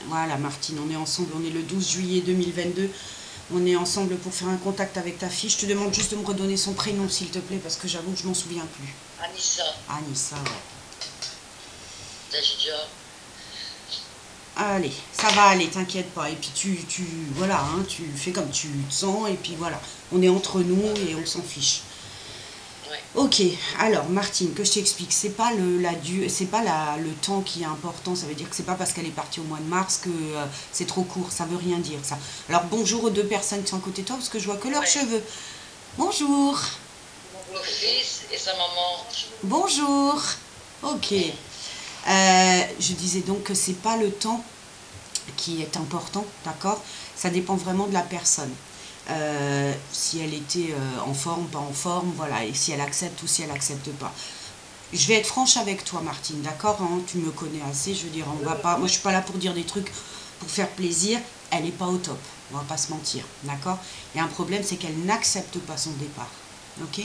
Voilà, Martine, on est ensemble, on est le 12 juillet 2022. On est ensemble pour faire un contact avec ta fille. Je te demande juste de me redonner son prénom, s'il te plaît, parce que j'avoue que je m'en souviens plus. Anissa. Anissa, ouais. Déjà. Allez, ça va aller, t'inquiète pas. Et puis voilà, hein, tu fais comme tu te sens, et puis voilà. On est entre nous et on s'en fiche. Ouais. Ok, alors Martine, que je t'explique, c'est pas le temps qui est important, ça veut dire que c'est pas parce qu'elle est partie au mois de mars que c'est trop court, ça veut rien dire ça. Alors bonjour aux deux personnes qui sont à côté de toi, parce que je vois que leurs Ouais. cheveux. Bonjour, Mon fils et sa maman. bonjour, ok. Je disais donc que c'est pas le temps qui est important, d'accord? Ça dépend vraiment de la personne. Si elle était en forme, pas en forme, voilà, et si elle accepte ou si elle accepte pas. Je vais être franche avec toi, Martine, d'accord, hein, tu me connais assez, je veux dire, on va pas, moi je suis pas là pour dire des trucs pour faire plaisir, elle est pas au top, on va pas se mentir, d'accord? Il y a un problème, c'est qu'elle n'accepte pas son départ, ok?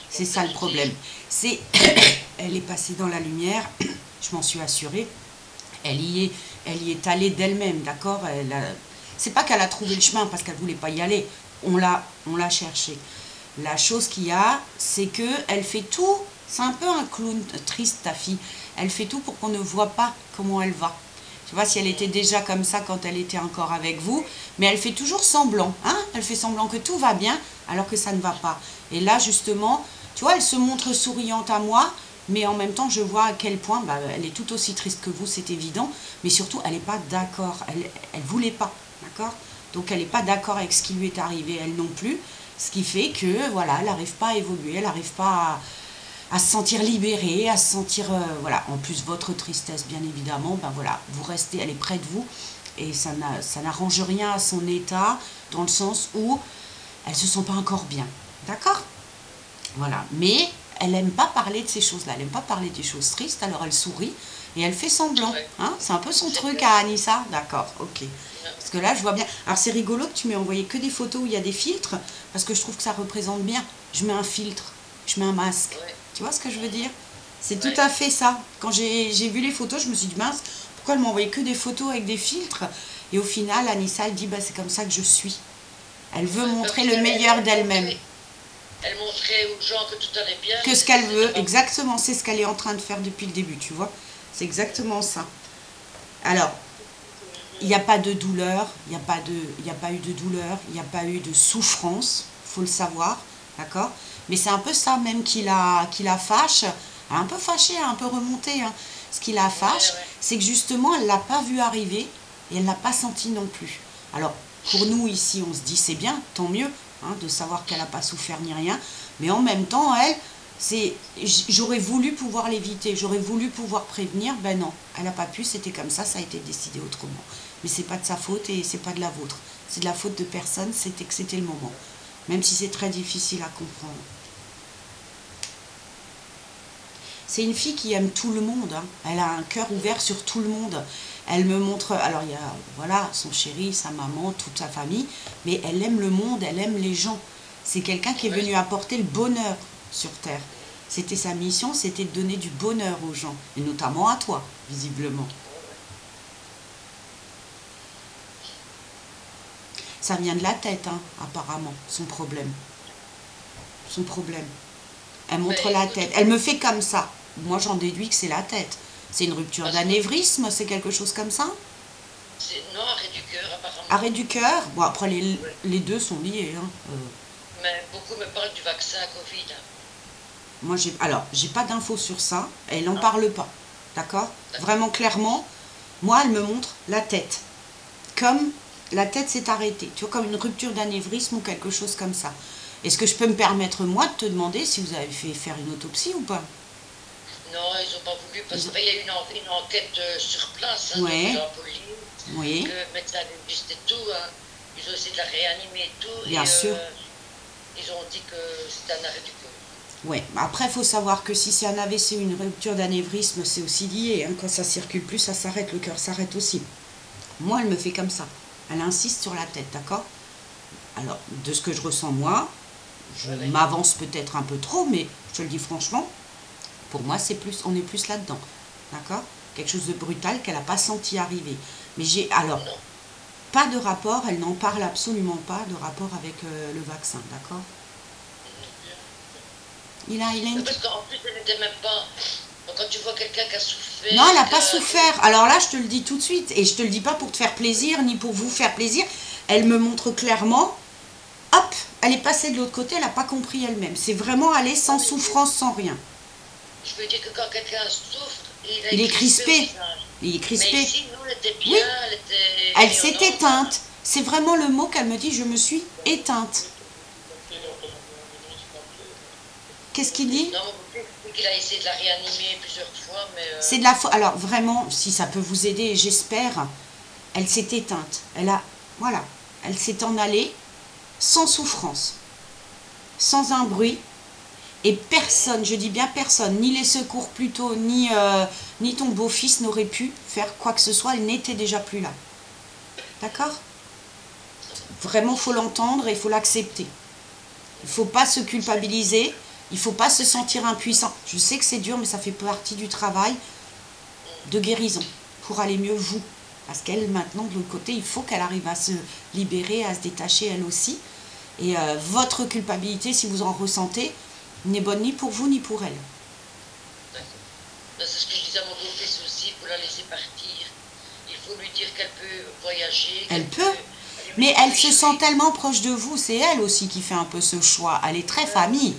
C'est ça le problème. C'est, elle est passée dans la lumière, je m'en suis assurée, elle y est allée d'elle-même, d'accord? C'est pas qu'elle a trouvé le chemin parce qu'elle voulait pas y aller, on l'a cherché. La chose qu'il y a, c'est que elle fait tout. C'est un peu un clown triste, ta fille. Elle fait tout pour qu'on ne voit pas comment elle va. Tu vois, si elle était déjà comme ça quand elle était encore avec vous, mais elle fait toujours semblant, hein? Elle fait semblant que tout va bien, alors que ça ne va pas. Et là, justement, tu vois, elle se montre souriante à moi, mais en même temps, je vois à quel point, bah, elle est tout aussi triste que vous, c'est évident, mais surtout, elle n'est pas d'accord. Elle voulait pas, d'accord? Donc, elle n'est pas d'accord avec ce qui lui est arrivé, elle non plus. Ce qui fait que, voilà, elle n'arrive pas à évoluer, elle n'arrive pas à se sentir libérée, à se sentir, voilà, en plus votre tristesse, bien évidemment, ben voilà, vous restez, elle est près de vous, et ça n'arrange rien à son état, dans le sens où elle se sent pas encore bien, d'accord? Voilà, mais elle n'aime pas parler de ces choses-là, elle n'aime pas parler des choses tristes, alors elle sourit, et elle fait semblant, Ouais. hein, c'est un peu son C'est truc bien. à Anissa, d'accord, ok. Ouais. Parce que là, je vois bien. Alors, c'est rigolo que tu m'aies envoyé que des photos où il y a des filtres, parce que je trouve que ça représente bien. Je mets un filtre, je mets un masque. Ouais. Tu vois ce que je veux dire? C'est tout Ouais. à fait ça. Quand j'ai vu les photos, je me suis dit, mince, pourquoi elle m'a envoyé que des photos avec des filtres? Et au final, Anissa, elle dit, bah, c'est comme ça que je suis. Elle veut Ouais. Bah montrer oui, le meilleur d'elle-même. elle montrait aux gens que tout allait bien, Que mais ce qu'elle c'était veut, pas. exactement, c'est ce qu'elle est en train de faire depuis le début, tu vois? C'est exactement ça. Alors, il n'y a pas de douleur, il n'y a pas eu de douleur, il n'y a pas eu de souffrance, faut le savoir, d'accord? Mais c'est un peu ça même qui la fâche, un peu fâchée, un peu remontée, hein. Ce qui la Ouais, fâche, ouais. c'est que justement, elle ne l'a pas vu arriver et elle ne l'a pas senti non plus. Alors, pour nous ici, on se dit c'est bien, tant mieux, hein, de savoir qu'elle n'a pas souffert ni rien, mais en même temps, elle, c'est, j'aurais voulu pouvoir l'éviter, j'aurais voulu pouvoir prévenir, ben non, elle n'a pas pu, c'était comme ça a été décidé autrement. Mais c'est pas de sa faute et c'est pas de la vôtre. C'est de la faute de personne, c'était que c'était le moment. Même si c'est très difficile à comprendre. C'est une fille qui aime tout le monde, hein. Elle a un cœur ouvert sur tout le monde. Elle me montre, alors il y a voilà, son chéri, sa maman, toute sa famille, mais elle aime le monde, elle aime les gens. C'est quelqu'un qui est Ouais. venu apporter le bonheur sur Terre. C'était sa mission, c'était de donner du bonheur aux gens, et notamment à toi, visiblement. Ouais, ouais. Ça vient de la tête, hein, apparemment, son problème. Son problème. Elle montre Mais la écoute, tête. Elle me fait comme ça. Moi, j'en déduis que c'est la tête. C'est une rupture parce que d'anévrisme, c'est quelque chose comme ça? c'est non, arrêt du cœur Arrêt apparemment. du cœur? Bon, après, Ouais. les deux sont liés, hein. Mais beaucoup me parlent du vaccin Covid. Moi, j'ai pas d'infos sur ça. Elle n'en Non? parle pas. D'accord? D'accord. Vraiment clairement, moi, elle me montre la tête. Comme la tête s'est arrêtée. Tu vois, comme une rupture d'anévrisme ou quelque chose comme ça. Est-ce que je peux me permettre, moi, de te demander si vous avez fait faire une autopsie ou pas? Non, ils n'ont pas voulu parce Ils qu'il y a eu une enquête sur place, hein, donc ils Ouais, ont appelé, que oui, le médecin légiste et tout, hein. Ils ont essayé de la réanimer et tout, bien et sûr. ils ont dit que c'était un arrêt du cœur. Ouais. Après, il faut savoir que si c'est un AVC ou une rupture d'anévrisme, c'est aussi lié, hein. Quand ça circule plus, ça s'arrête, le cœur s'arrête aussi. Moi, elle me fait comme ça. Elle insiste sur la tête, d'accord? Alors, de ce que je ressens moi, je Ouais, ouais. m'avance peut-être un peu trop, mais je te le dis franchement, pour moi, c'est plus, on est plus là-dedans, d'accord? quelque chose de brutal qu'elle n'a pas senti arriver. Mais alors, Non. pas de rapport, elle n'en parle absolument pas de rapport avec le vaccin, d'accord? Il a Mais une... parce qu'en plus, elle n'était même pas. Quand tu vois quelqu'un qui a souffert. Non, elle n'a pas souffert. Alors là, je te le dis tout de suite, et je te le dis pas pour te faire plaisir, ni pour vous faire plaisir. Elle me montre clairement, hop, elle est passée de l'autre côté, elle n'a pas compris elle-même. C'est vraiment aller sans souffrance, sans rien. Je veux dire que quand quelqu'un souffre, Il est crispé au crispé. visage. Il est Mais crispé. ici, nous, elle était Oui, bien, elle était elle s'est rayonnante. éteinte. C'est vraiment le mot qu'elle me dit, je me suis éteinte. Qu'est-ce qu'il dit? Non, mais qu'il a essayé de la réanimer plusieurs fois, mais. C'est de la faute. Alors vraiment, si ça peut vous aider, j'espère, elle s'est éteinte. Voilà, elle s'est en allée sans souffrance, sans un bruit. Et personne, je dis bien personne, ni les secours plutôt, ni ton beau-fils n'aurait pu faire quoi que ce soit, elle n'était déjà plus là. D'accord? Vraiment, il faut l'entendre et il faut l'accepter. Il ne faut pas se culpabiliser, il ne faut pas se sentir impuissant. Je sais que c'est dur, mais ça fait partie du travail de guérison pour aller mieux vous. Parce qu'elle, maintenant, de l'autre côté, il faut qu'elle arrive à se libérer, à se détacher elle aussi. Et votre culpabilité, si vous en ressentez, n'est bonne ni pour vous ni pour elle. D'accord. C'est ce que je disais à mon beau-fils aussi, il faut la laisser partir. Il faut lui dire qu'elle peut voyager. Elle peut, mais elle se sent tellement proche de vous, c'est elle aussi qui fait un peu ce choix. Elle est très famille.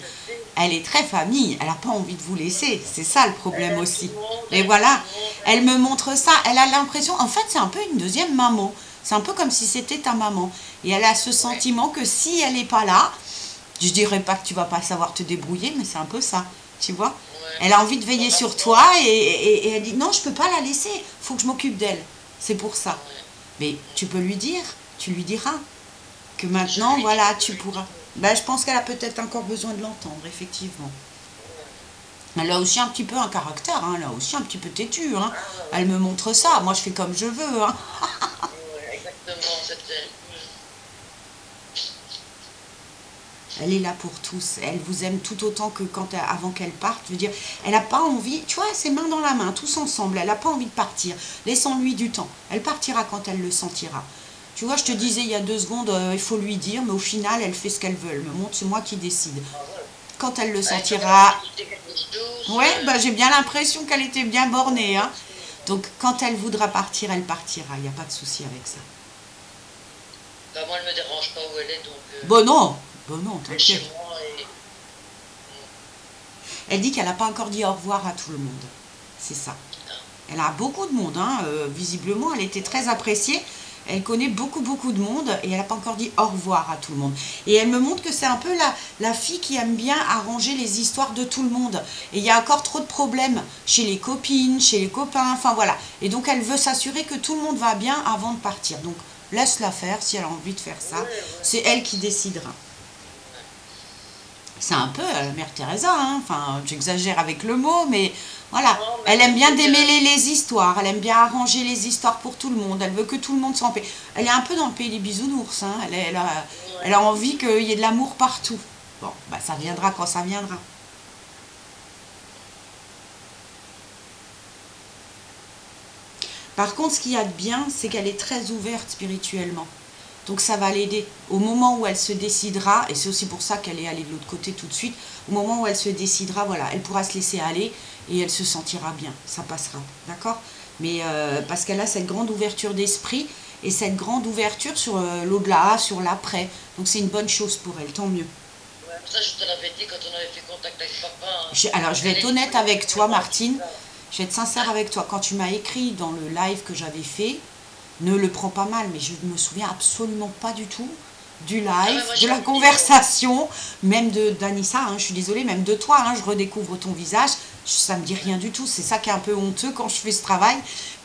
Elle est très famille, elle n'a pas envie de vous laisser, c'est ça le problème aussi. Mais voilà, elle me montre ça, elle a l'impression, en fait c'est un peu une deuxième maman, c'est un peu comme si c'était ta maman. Et elle a ce sentiment que si elle n'est pas là, je dirais pas que tu vas pas savoir te débrouiller, mais c'est un peu ça, tu vois. Elle a envie de veiller sur toi et elle dit non, je peux pas la laisser, faut que je m'occupe d'elle. C'est pour ça. Mais tu peux lui dire, tu lui diras que maintenant, voilà, tu pourras. Ben, je pense qu'elle a peut-être encore besoin de l'entendre, effectivement. Elle a aussi un petit peu un caractère, hein, elle a aussi un petit peu têtu. Hein. Elle me montre ça, moi je fais comme je veux. Hein. Exactement, c'était. Elle est là pour tous. Elle vous aime tout autant que avant qu'elle parte. Je veux dire, elle n'a pas envie, tu vois, c'est main dans la main, tous ensemble. Elle n'a pas envie de partir. Laissons-lui du temps. Elle partira quand elle le sentira. Tu vois, je te disais il y a 2 secondes, il faut lui dire, mais au final, elle fait ce qu'elle veut. Elle me montre, c'est moi qui décide. Quand elle le sentira... Ouais, bah, j'ai bien l'impression qu'elle était bien bornée. Hein. Donc, quand elle voudra partir, elle partira. Il n'y a pas de souci avec ça. Bah, moi, elle ne me dérange pas où elle est, donc. Bon, non. Bon, non, Elle est chez t'inquiète. moi et. Elle dit qu'elle n'a pas encore dit au revoir à tout le monde. C'est ça. Elle a beaucoup de monde. Hein. Visiblement, elle était très appréciée. Elle connaît beaucoup de monde et elle n'a pas encore dit au revoir à tout le monde. Et elle me montre que c'est un peu la fille qui aime bien arranger les histoires de tout le monde. Et il y a encore trop de problèmes chez les copines, chez les copains, enfin voilà. Et donc elle veut s'assurer que tout le monde va bien avant de partir. Donc laisse-la faire si elle a envie de faire ça. C'est elle qui décidera. C'est un peu la mère Teresa, hein. Enfin j'exagère avec le mot, mais voilà. Elle aime bien démêler les histoires, elle aime bien arranger les histoires pour tout le monde, elle veut que tout le monde soit en paix. Elle est un peu dans le pays des bisounours, hein. Elle a envie qu'il y ait de l'amour partout. Bon, bah ça viendra quand ça viendra. Par contre, ce qu'il y a de bien, c'est qu'elle est très ouverte spirituellement. Donc ça va l'aider. Au moment où elle se décidera, et c'est aussi pour ça qu'elle est allée de l'autre côté tout de suite, au moment où elle se décidera, voilà, elle pourra se laisser aller et elle se sentira bien. Ça passera, d'accord? Mais parce qu'elle a cette grande ouverture d'esprit et cette grande ouverture sur l'au-delà, sur l'après. Donc c'est une bonne chose pour elle, tant mieux. Ouais, ça, je te l'avais dit quand on avait fait contact avec papa. Alors je vais être honnête avec toi, Martine. Je vais être sincère avec toi. Quand tu m'as écrit dans le live que j'avais fait, ne le prends pas mal, mais je ne me souviens absolument pas du tout du live, de la conversation, même d'Anissa, hein, je suis désolée, même de toi, hein, je redécouvre ton visage, ça me dit rien du tout, c'est ça qui est un peu honteux quand je fais ce travail,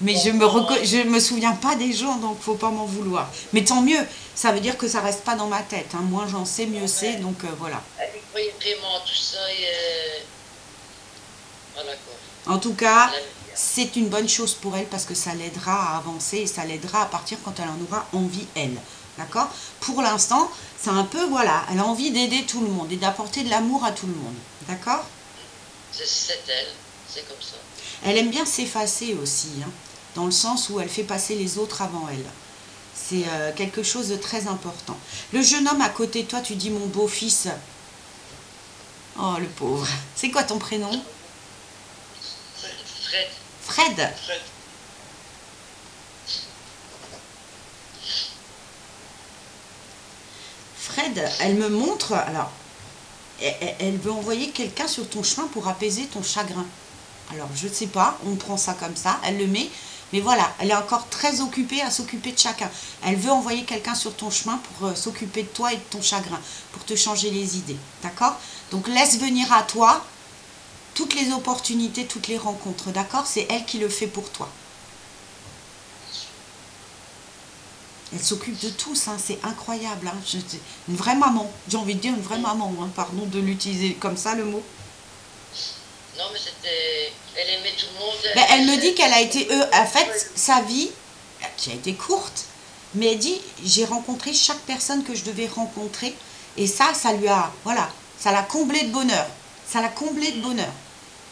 mais je me souviens pas des gens, donc faut pas m'en vouloir. Mais tant mieux, ça veut dire que ça reste pas dans ma tête, hein, moins j'en sais, mieux c'est, donc voilà. Elle croyait vraiment tout ça et. Voilà quoi. En tout cas, c'est une bonne chose pour elle parce que ça l'aidera à avancer et ça l'aidera à partir quand elle en aura envie, elle. D'accord? Pour l'instant, c'est un peu, voilà, elle a envie d'aider tout le monde et d'apporter de l'amour à tout le monde. D'accord? C'est elle. c'est comme ça. Elle aime bien s'effacer aussi, hein, dans le sens où elle fait passer les autres avant elle. C'est quelque chose de très important. Le jeune homme à côté de toi, tu dis mon beau-fils. Oh, le pauvre. C'est quoi ton prénom? Fred. Fred. Fred. Fred, elle me montre, alors, elle veut envoyer quelqu'un sur ton chemin pour apaiser ton chagrin. Alors, je ne sais pas, on prend ça comme ça, elle le met, mais voilà, elle est encore très occupée à s'occuper de chacun. Elle veut envoyer quelqu'un sur ton chemin pour s'occuper de toi et de ton chagrin, pour te changer les idées, d'accord? Donc, laisse venir à toi toutes les opportunités, toutes les rencontres, d'accord? C'est elle qui le fait pour toi. Elle s'occupe de tous, hein, c'est incroyable. Hein. Une vraie maman, j'ai envie de dire une vraie maman, hein, pardon de l'utiliser comme ça le mot. Non, mais c'était... Elle aimait tout le monde. Ben, elle me dit qu'elle a été, en fait, sa vie, qui a été courte, mais elle dit, j'ai rencontré chaque personne que je devais rencontrer, et ça lui a, voilà, ça l'a comblé de bonheur. Ça l'a comblé de bonheur.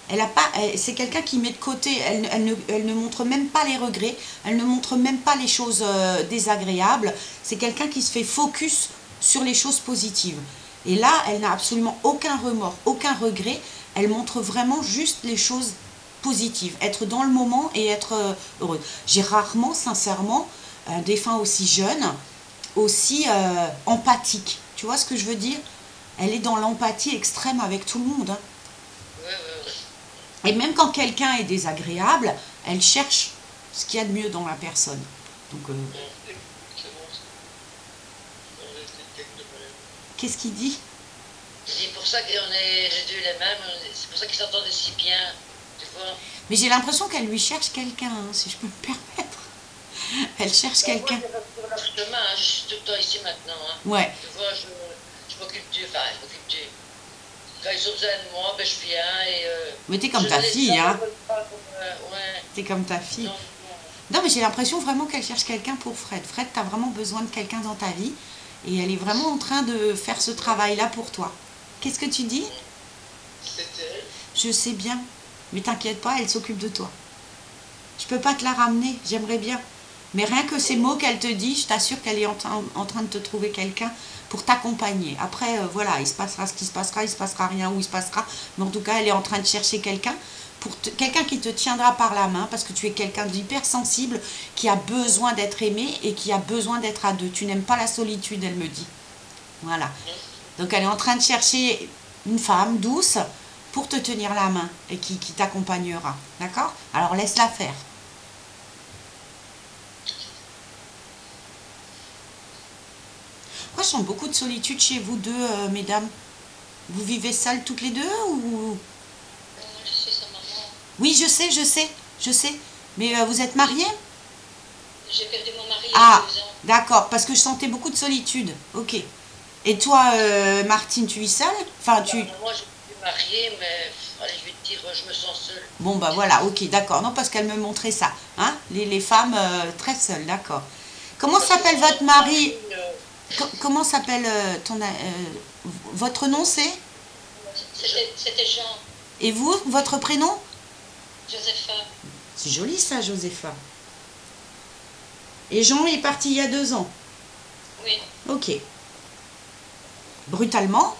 Elle a pas, c'est quelqu'un qui met de côté, elle ne montre même pas les regrets, elle ne montre même pas les choses désagréables. C'est quelqu'un qui se fait focus sur les choses positives. Et là, elle n'a absolument aucun remords, aucun regret. Elle montre vraiment juste les choses positives, être dans le moment et être heureux. J'ai rarement, sincèrement, un défunt aussi jeune, aussi empathique. Tu vois ce que je veux dire? Elle est dans l'empathie extrême avec tout le monde. Hein. Ouais, ouais, ouais. Et même quand quelqu'un est désagréable, elle cherche ce qu'il y a de mieux dans la personne. Donc, qu'est-ce qu'il dit? C'est pour ça qu'on est les deux les mêmes, c'est pour ça qu'ils s'entendaient si bien, tu vois. Mais j'ai l'impression qu'elle lui cherche quelqu'un, hein, si je peux me permettre. Elle cherche quelqu'un. Moi, je sur leur chemin, hein, je suis tout le temps ici maintenant. Hein. Ouais. Tu vois, je m'occupe d'eux, enfin, je m'occupe d'eux. Quand ils ont besoin de moi, ben, je viens et... Mais t'es comme ta fille, hein. Ouais. T'es comme ta fille. Non, Non, mais j'ai l'impression vraiment qu'elle cherche quelqu'un pour Fred. Fred, t'as vraiment besoin de quelqu'un dans ta vie. Et elle est vraiment en train de faire ce travail-là pour toi. Qu'est-ce que tu dis? c'était... Je sais bien. Mais t'inquiète pas, elle s'occupe de toi. Je peux pas te la ramener, j'aimerais bien. Mais rien que ces mots qu'elle te dit, je t'assure qu'elle est en train de te trouver quelqu'un pour t'accompagner. Après, voilà, il se passera ce qui se passera, il se passera rien ou il se passera. Mais en tout cas, elle est en train de chercher quelqu'un, quelqu'un qui te tiendra par la main, parce que tu es quelqu'un d'hypersensible, qui a besoin d'être aimé et qui a besoin d'être à deux. Tu n'aimes pas la solitude, elle me dit. Voilà. Donc elle est en train de chercher une femme douce pour te tenir la main et qui t'accompagnera. D'accord? Alors laisse-la faire. Moi, je sens beaucoup de solitude chez vous deux, mesdames. Vous vivez seules toutes les deux ou... Je suis sa maman. Oui, je sais. Mais vous êtes mariés? J'ai perdu mon mari il y Ah, a 2 ans. d'accord, parce que je sentais beaucoup de solitude. Ok. Et toi, Martine, tu vis seule? Enfin, tu... Moi, je suis mariée, mais allez, je vais te dire, je me sens seule. Bon, bah voilà, ok, d'accord. Non, parce qu'elle me montrait ça. Hein, les femmes très seules, d'accord. Comment s'appelle votre mari? Comment s'appelle votre nom, c'est? C'était Jean, Et vous, votre prénom? Josepha. C'est joli ça, Josepha. Et Jean est parti il y a 2 ans. Oui, Ok. Brutalement?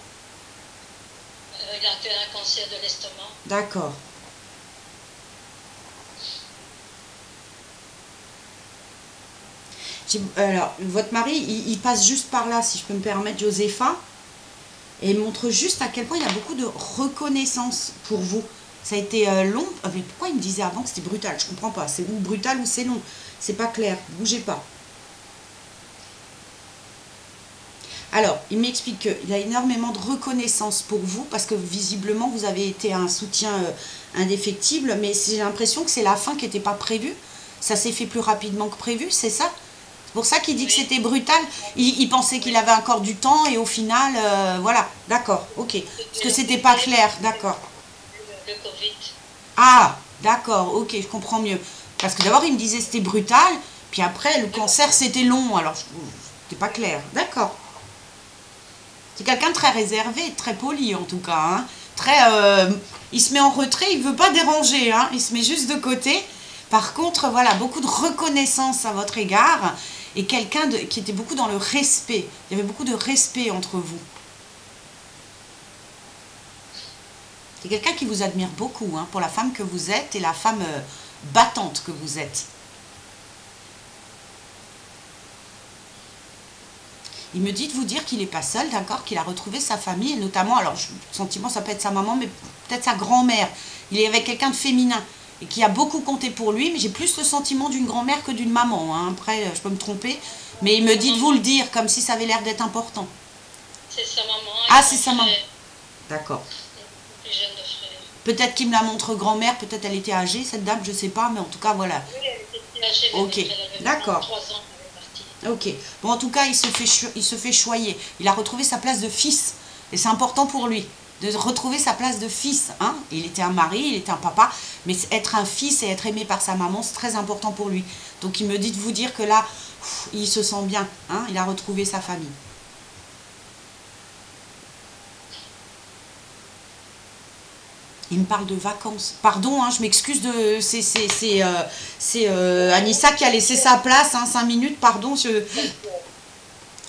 il a fait un cancer de l'estomac. D'accord. Alors, votre mari, il passe juste par là, si je peux me permettre, Josepha, et il montre juste à quel point il y a beaucoup de reconnaissance pour vous. Ça a été long. Mais pourquoi il me disait avant que c'était brutal? Je comprends pas. C'est ou brutal ou c'est long. C'est pas clair. Bougez pas. Alors, il m'explique qu'il y a énormément de reconnaissance pour vous parce que visiblement, vous avez été un soutien indéfectible, mais j'ai l'impression que c'est la fin qui n'était pas prévue. Ça s'est fait plus rapidement que prévu, c'est ça? C'est pour ça qu'il dit que c'était brutal. Il pensait qu'il avait encore du temps et au final, voilà, d'accord, ok. Parce que c'était pas clair, d'accord. Le Covid. Ah, d'accord, ok, je comprends mieux. Parce que d'abord, il me disait c'était brutal, puis après, le cancer, c'était long, alors c'était pas clair. D'accord. C'est quelqu'un de très réservé, très poli en tout cas, hein. il se met en retrait, il veut pas déranger, hein, il se met juste de côté. Par contre, voilà, beaucoup de reconnaissance à votre égard et quelqu'un qui était beaucoup dans le respect. Il y avait beaucoup de respect entre vous. C'est quelqu'un qui vous admire beaucoup, hein, pour la femme que vous êtes et la femme battante que vous êtes. Il me dit de vous dire qu'il n'est pas seul, d'accord, qu'il a retrouvé sa famille, et notamment, alors, sentiment, ça peut être sa maman, mais peut-être sa grand-mère. Il est avec quelqu'un de féminin, et qui a beaucoup compté pour lui, mais j'ai plus le sentiment d'une grand-mère que d'une maman, hein. Après, je peux me tromper, mais il me dit de vous le dire, comme si ça avait l'air d'être important. C'est sa maman. Ah, c'est sa maman. D'accord. Plus jeune de frère. Peut-être qu'il me la montre grand-mère, peut-être elle était âgée, cette dame, je sais pas, mais en tout cas, voilà. Oui, elle était plus âgée, mais Ok, elle avait d'accord. 3 ans, elle est partie. Ok. Bon, en tout cas, il se fait choyer. Il a retrouvé sa place de fils. Et c'est important pour lui de retrouver sa place de fils. Hein. Il était un mari, il était un papa. Mais être un fils et être aimé par sa maman, c'est très important pour lui. Donc, il me dit de vous dire que là, il se sent bien. Hein. Il a retrouvé sa famille. Il me parle de vacances. Pardon, hein, je m'excuse de... C'est Anissa qui a laissé sa place, hein, 5 minutes, pardon.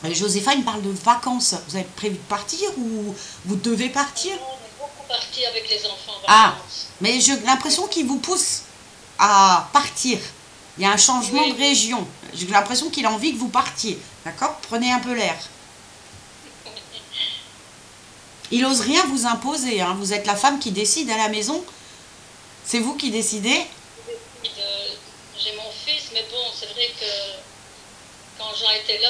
Josépha, il me parle de vacances. Vous avez prévu de partir ou vous devez partir? On est beaucoup partis avec les enfants en Ah, vacances. mais j'ai l'impression qu'il vous pousse à partir. Il y a un changement Oui. de région. J'ai l'impression qu'il a envie que vous partiez. D'accord? Prenez un peu l'air. Il n'ose rien vous imposer. Hein. Vous êtes la femme qui décide à la maison. C'est vous qui décidez. J'ai mon fils, mais bon, c'est vrai que quand Jean était là,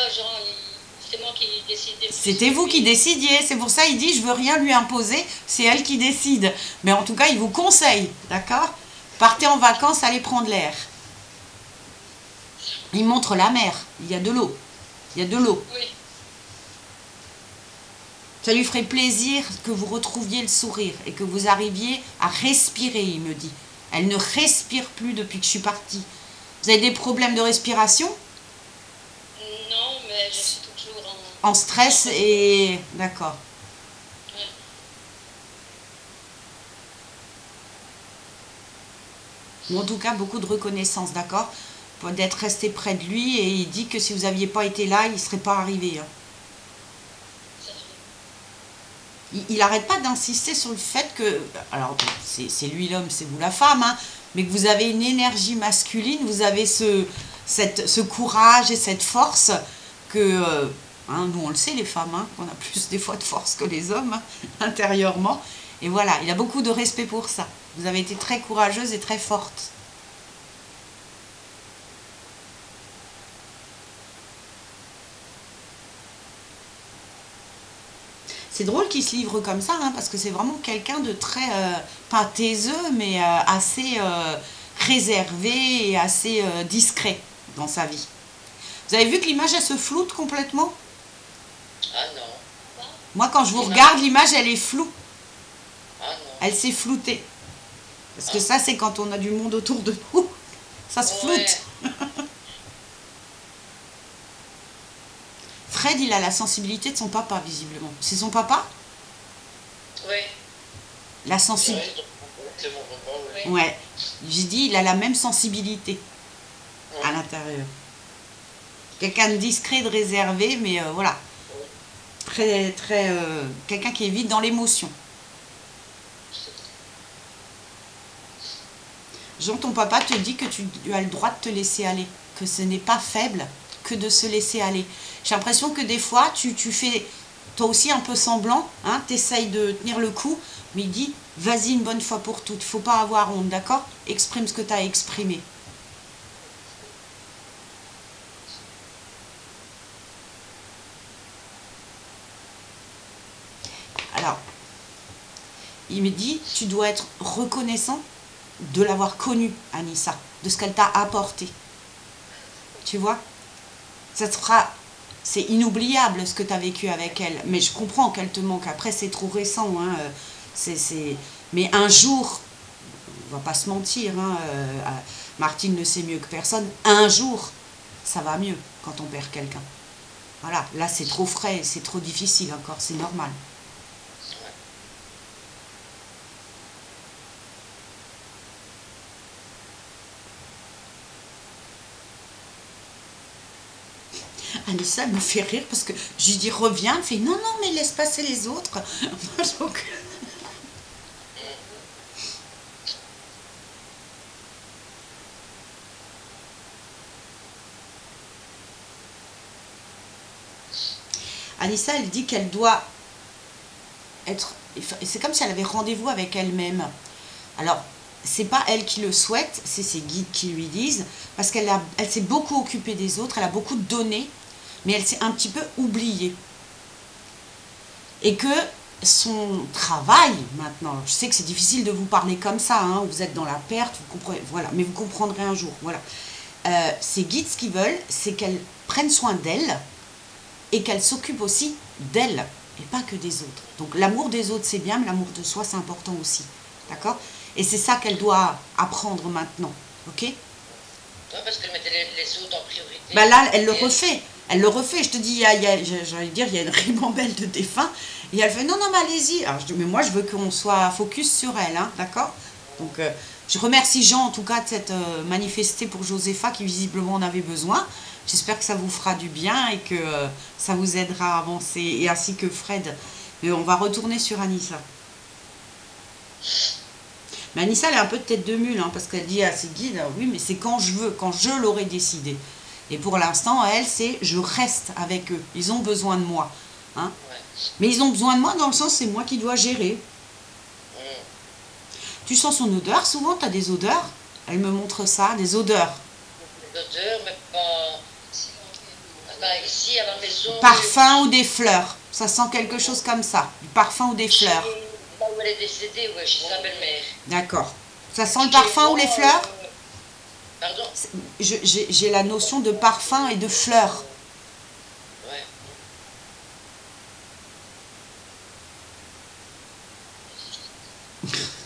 c'est moi qui décidais. C'était vous qui décidiez. C'est pour ça qu'il dit, je veux rien lui imposer. C'est elle qui décide. Mais en tout cas, il vous conseille. D'accord? Partez en vacances, allez prendre l'air. Il montre la mer. Il y a de l'eau. Il y a de l'eau. Oui. Ça lui ferait plaisir que vous retrouviez le sourire et que vous arriviez à respirer, il me dit. Elle ne respire plus depuis que je suis partie. Vous avez des problèmes de respiration? Non, mais je suis toujours en stress et... D'accord. Ouais. Ou en tout cas, beaucoup de reconnaissance, d'accord? D'être resté près de lui et il dit que si vous n'aviez pas été là, il ne serait pas arrivé. Hein. Il n'arrête pas d'insister sur le fait que, alors c'est lui l'homme, c'est vous la femme, hein, mais que vous avez une énergie masculine, vous avez ce courage et cette force que, hein, nous on le sait les femmes, hein, qu'on a plus des fois de force que les hommes, hein, intérieurement. Et voilà, il a beaucoup de respect pour ça. Vous avez été très courageuse et très forte. C'est drôle qu'il se livre comme ça, hein, parce que c'est vraiment quelqu'un de très, pas taiseux, mais assez réservé et assez discret dans sa vie. Vous avez vu que l'image, elle se floute complètement? Ah non. Moi, quand je vous regarde, l'image, elle est floue. Ah non. Elle s'est floutée. Parce que ça, c'est quand on a du monde autour de nous. Ça se floute. Ouais. Fred, il a la sensibilité de son papa, visiblement. C'est son papa? Oui. La sensibilité. C'est mon papa, oui. Ouais. J'ai dit, il a la même sensibilité à l'intérieur. Quelqu'un de discret, de réservé, mais voilà. Très, très... quelqu'un qui est vite dans l'émotion. Jean, ton papa te dit que tu as le droit de te laisser aller. Que ce n'est pas faible que de se laisser aller. J'ai l'impression que des fois, tu fais toi aussi un peu semblant, hein, tu essayes de tenir le coup, mais il dit, vas-y une bonne fois pour toutes, il ne faut pas avoir honte, d'accord? Exprime ce que tu as exprimé. Alors, il me dit, tu dois être reconnaissant de l'avoir connue, Anissa, de ce qu'elle t'a apporté. Tu vois? Ça te fera... C'est inoubliable ce que tu as vécu avec elle. Mais je comprends qu'elle te manque. Après, c'est trop récent. Hein. Mais un jour, on va pas se mentir, hein, Martine le sait mieux que personne, un jour, ça va mieux quand on perd quelqu'un. Voilà, là c'est trop frais, c'est trop difficile encore, c'est normal. Anissa, elle me fait rire parce que je lui dis reviens, elle fait non, non, mais laisse passer les autres. Donc, Anissa, elle dit qu'elle doit être... C'est comme si elle avait rendez-vous avec elle-même. Alors, c'est pas elle qui le souhaite, c'est ses guides qui lui disent, parce elle s'est beaucoup occupée des autres, elle a beaucoup donné, mais elle s'est un petit peu oubliée. Et que son travail, maintenant, je sais que c'est difficile de vous parler comme ça, hein, vous êtes dans la perte, vous comprenez, voilà, mais vous comprendrez un jour, voilà. Ses guides, ce qu'ils veulent, c'est qu'elle prenne soin d'elle, et qu'elle s'occupe aussi d'elle, et pas que des autres. Donc l'amour des autres, c'est bien, mais l'amour de soi, c'est important aussi. D'accord? Et c'est ça qu'elle doit apprendre maintenant. Ok? Ouais, parce qu'elle mettait les autres en priorité. Bah là, elle le refait. Elle le refait. Je te dis, j'allais dire, il y a une ribambelle de défunts. Et elle fait, non, non, mais allez-y. Alors je dis, mais moi, je veux qu'on soit focus sur elle. Hein, d'accord? Donc, je remercie Jean, en tout cas, de cette manifesté pour Josépha, qui visiblement en avait besoin. J'espère que ça vous fera du bien et que ça vous aidera à avancer, et ainsi que Fred. Mais on va retourner sur Anissa. Mais Anissa, elle est un peu de tête de mule, hein, parce qu'elle dit à ses guides, oui, mais c'est quand je veux, quand je l'aurai décidé. Et pour l'instant, elle, c'est je reste avec eux. Ils ont besoin de moi. Hein. Ouais. Mais ils ont besoin de moi dans le sens, c'est moi qui dois gérer. Tu sens son odeur, souvent, tu as des odeurs. Elle me montre ça, des odeurs. L'odeur, mais pas... Enfin, ici, à la maison... Parfum ou des fleurs. Ça sent quelque chose comme ça. Du parfum ou des fleurs. Là où elle est décédée, ouais, chez sa belle-mère. D'accord. Ça sent le parfum ou les fleurs? Pardon? J'ai la notion de parfum et de fleurs. Ouais.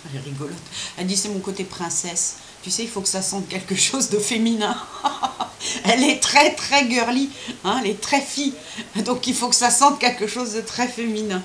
Elle est rigolote. Elle dit c'est mon côté princesse. Tu sais, il faut que ça sente quelque chose de féminin. Elle est très très girly, hein, elle est très fille. Donc il faut que ça sente quelque chose de très féminin.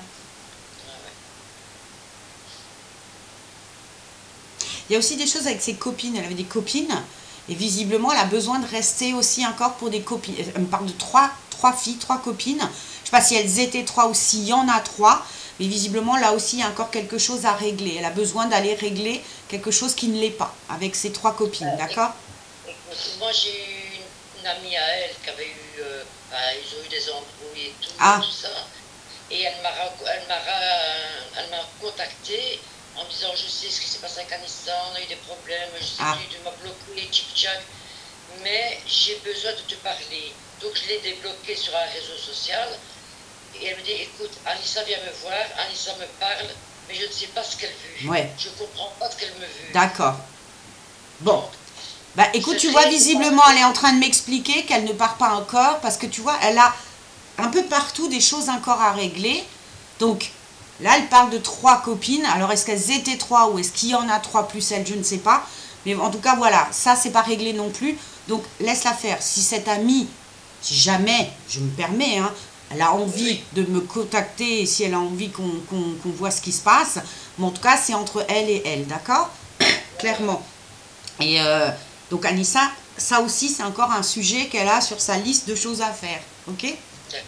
Il y a aussi des choses avec ses copines. Elle avait des copines. Et visiblement, elle a besoin de rester aussi encore pour des copines. Elle me parle de trois filles, 3 copines. Je ne sais pas si elles étaient 3 ou s'il y en a 3. Mais visiblement, là aussi, il y a encore quelque chose à régler. Elle a besoin d'aller régler quelque chose qui ne l'est pas avec ses 3 copines, d'accord? Moi, j'ai eu une amie à elle qui avait eu... ils ont eu des embrouilles et tout, Ah. tout ça. Et elle m'a contacté en me disant, je sais ce qui s'est passé avec Anissa, on a eu des problèmes, je sais plus, tu m'as bloqué, tchic-tchac, mais j'ai besoin de te parler. Donc je l'ai débloqué sur un réseau social. Et elle me dit, écoute, Anissa vient me voir, Anissa me parle, mais je ne sais pas ce qu'elle veut. Ouais. Je ne comprends pas ce qu'elle me veut. D'accord. Bon. Bah écoute, tu vois, visiblement, elle est en train de m'expliquer qu'elle ne part pas encore, parce que tu vois, elle a un peu partout des choses encore à régler. Donc, là, elle parle de 3 copines. Alors, est-ce qu'elles étaient 3 ou est-ce qu'il y en a 3 plus elle, je ne sais pas. Mais en tout cas, voilà, ça, c'est pas réglé non plus. Donc, laisse-la faire. Si cette amie, si jamais, je me permets, hein, elle a envie de me contacter, si elle a envie qu'on voit ce qui se passe, mais en tout cas, c'est entre elle et elle, d'accord? Clairement. Et donc, Anissa, ça aussi, c'est encore un sujet qu'elle a sur sa liste de choses à faire, ok? D'accord.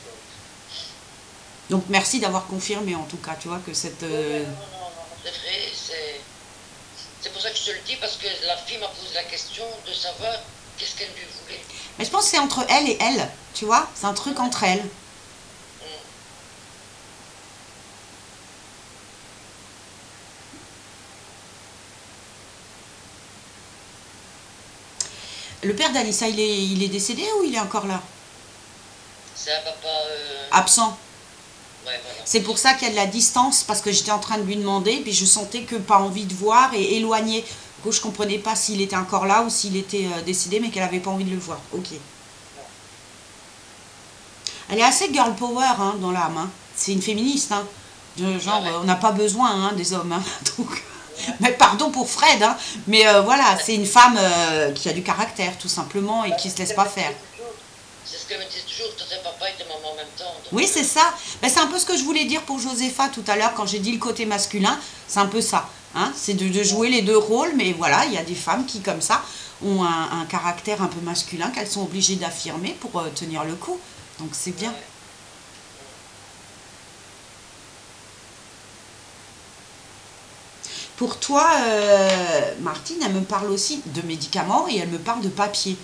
Donc, merci d'avoir confirmé, en tout cas, tu vois, que cette... Non, c'est vrai, c'est pour ça que je te le dis, parce que la fille m'a posé la question de savoir qu'est-ce qu'elle lui voulait. Mais je pense que c'est entre elle et elle, tu vois? C'est un truc entre elles. Le père d'Anissa, il est décédé ou il est encore là? C'est un papa... Absent. Ouais, voilà. C'est pour ça qu'il y a de la distance, parce que j'étais en train de lui demander, puis je sentais que pas envie de voir et éloigné. Du coup, je comprenais pas s'il était encore là ou s'il était décédé, mais qu'elle avait pas envie de le voir. Ok. Elle est assez girl power hein, dans l'âme. Hein. C'est une féministe. Hein. Genre, on n'a pas besoin hein, des hommes. Hein. Donc, mais pardon pour Fred, hein, mais voilà, c'est une femme qui a du caractère, tout simplement, et qui se laisse pas faire. C'est ce qu'elle me disait toujours, tu es papa et tu es maman en même temps. Donc, oui, c'est ça. Ben, c'est un peu ce que je voulais dire pour Josépha tout à l'heure, quand j'ai dit le côté masculin, c'est un peu ça. Hein, c'est de jouer les 2 rôles, mais voilà, il y a des femmes qui, comme ça, ont un caractère un peu masculin, qu'elles sont obligées d'affirmer pour tenir le coup. Donc, Donc c'est bien. Ouais. Pour toi, Martine, elle me parle aussi de médicaments et elle me parle de papier.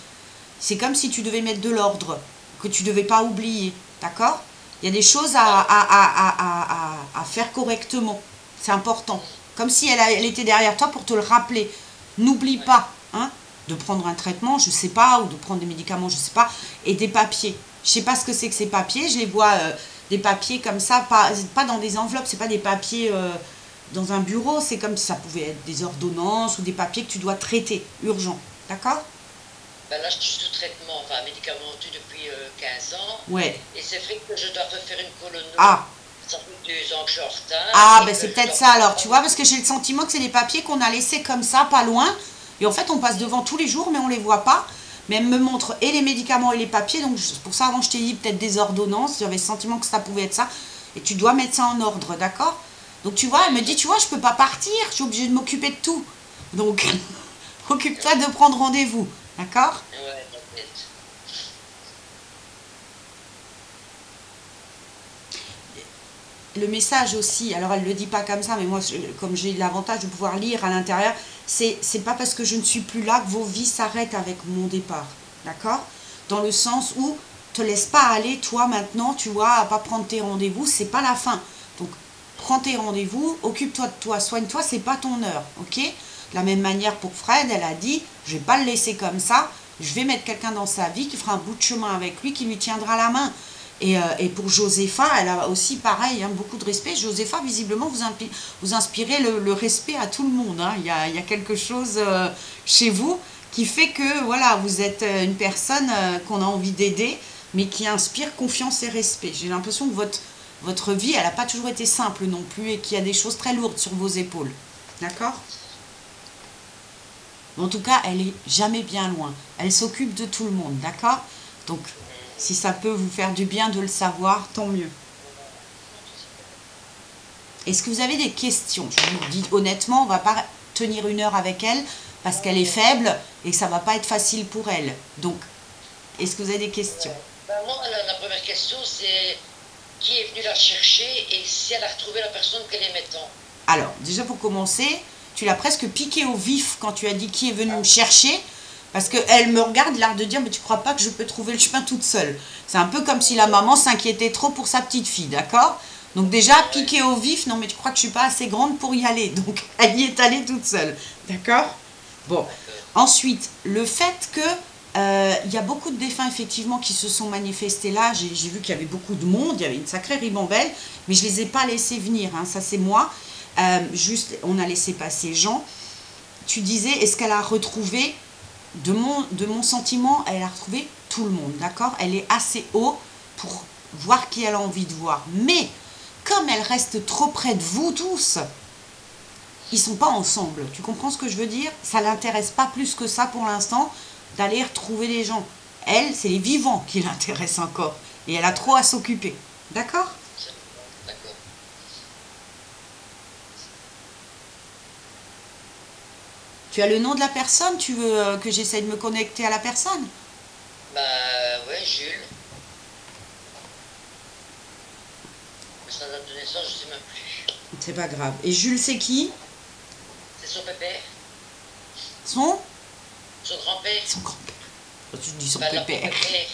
C'est comme si tu devais mettre de l'ordre, que tu ne devais pas oublier, d'accord? Il y a des choses à faire correctement, c'est important. Comme si elle était derrière toi pour te le rappeler. N'oublie Ouais. pas, hein, de prendre un traitement, je ne sais pas, ou de prendre des médicaments, je ne sais pas, et des papiers. Je ne sais pas ce que c'est que ces papiers, je les vois, des papiers comme ça, pas dans des enveloppes, c'est pas des papiers dans un bureau, c'est comme si ça pouvait être des ordonnances ou des papiers que tu dois traiter, urgent, d'accord? Ben là, je suis sous traitement, enfin médicamenteux depuis 15 ans. Ouais. Et c'est vrai que je dois refaire une colono. Ah, Ça fait 2 ans que je suis en retard ah, et ben que c'est je peut-être dois ça alors, tu prendre. vois, parce que j'ai le sentiment que c'est des papiers qu'on a laissés comme ça, pas loin, et en fait on passe devant tous les jours, mais on les voit pas. Mais elle me montre et les médicaments et les papiers, donc pour ça avant je t'ai dit peut-être des ordonnances, j'avais le sentiment que ça pouvait être ça, et tu dois mettre ça en ordre, d'accord? Donc tu vois, elle me dit, tu vois, je peux pas partir, je suis obligée de m'occuper de tout. Donc, occupe-toi de prendre rendez-vous, d'accord? Ouais, t'inquiète. Le message aussi, alors elle ne le dit pas comme ça, mais moi, comme j'ai l'avantage de pouvoir lire à l'intérieur, c'est pas parce que je ne suis plus là que vos vies s'arrêtent avec mon départ, d'accord? Dans le sens où te laisse pas aller, toi maintenant, tu vois, à pas prendre tes rendez-vous, c'est pas la fin. Donc, prends tes rendez-vous, occupe-toi de toi, soigne-toi, c'est pas ton heure, ok? De la même manière pour Fred, elle a dit, je vais pas le laisser comme ça, je vais mettre quelqu'un dans sa vie qui fera un bout de chemin avec lui, qui lui tiendra la main. Et pour Josépha, elle a aussi pareil, hein, beaucoup de respect. Josépha, visiblement, vous inspirez le respect à tout le monde, hein. Il y a quelque chose chez vous qui fait que voilà, vous êtes une personne qu'on a envie d'aider, mais qui inspire confiance et respect. J'ai l'impression que votre vie, elle n'a pas toujours été simple non plus et qu'il y a des choses très lourdes sur vos épaules. D'accord? En tout cas, elle est jamais bien loin. Elle s'occupe de tout le monde, d'accord? Donc, si ça peut vous faire du bien de le savoir, tant mieux. Est-ce que vous avez des questions? Je vous dis honnêtement, on ne va pas tenir une heure avec elle parce qu'elle est faible et que ça ne va pas être facile pour elle. Donc, est-ce que vous avez des questions? Ouais. Ben moi, la première question, c'est qui est venu la chercher et si elle a retrouvé la personne qu'elle aimait tant. Alors, déjà pour commencer, tu l'as presque piqué au vif quand tu as dit qui est venu me chercher. Parce qu'elle me regarde, l'air de dire, mais tu crois pas que je peux trouver le chemin toute seule? C'est un peu comme si la maman s'inquiétait trop pour sa petite fille, d'accord? Donc déjà, Ouais, piqué au vif, non mais tu crois que je suis pas assez grande pour y aller. Donc elle y est allée toute seule, d'accord? Bon. d'accord. Ensuite, le fait que il y a beaucoup de défunts effectivement qui se sont manifestés là. J'ai vu qu'il y avait beaucoup de monde, il y avait une sacrée ribambelle, mais je les ai pas laissés venir, hein, ça c'est moi. Juste, on a laissé passer Jean. Tu disais, est-ce qu'elle a retrouvé de mon sentiment, elle a retrouvé tout le monde, d'accord? Elle est assez haut pour voir qui elle a envie de voir. Mais, comme elle reste trop près de vous tous, ils sont pas ensemble. Tu comprends ce que je veux dire? Ça l'intéresse pas plus que ça pour l'instant d'aller retrouver les gens. Elle, c'est les vivants qui l'intéressent encore. Et elle a trop à s'occuper. D'accord? C'est bon, d'accord. Tu as le nom de la personne? Tu veux que j'essaye de me connecter à la personne? Bah ouais, Jules. Mais sa date de naissance, je sais même plus. C'est pas grave. Et Jules, c'est qui? C'est son pépère, Son? son grand-père. Son grand-père. Tu dis son Bah non, pas pépère. pépère.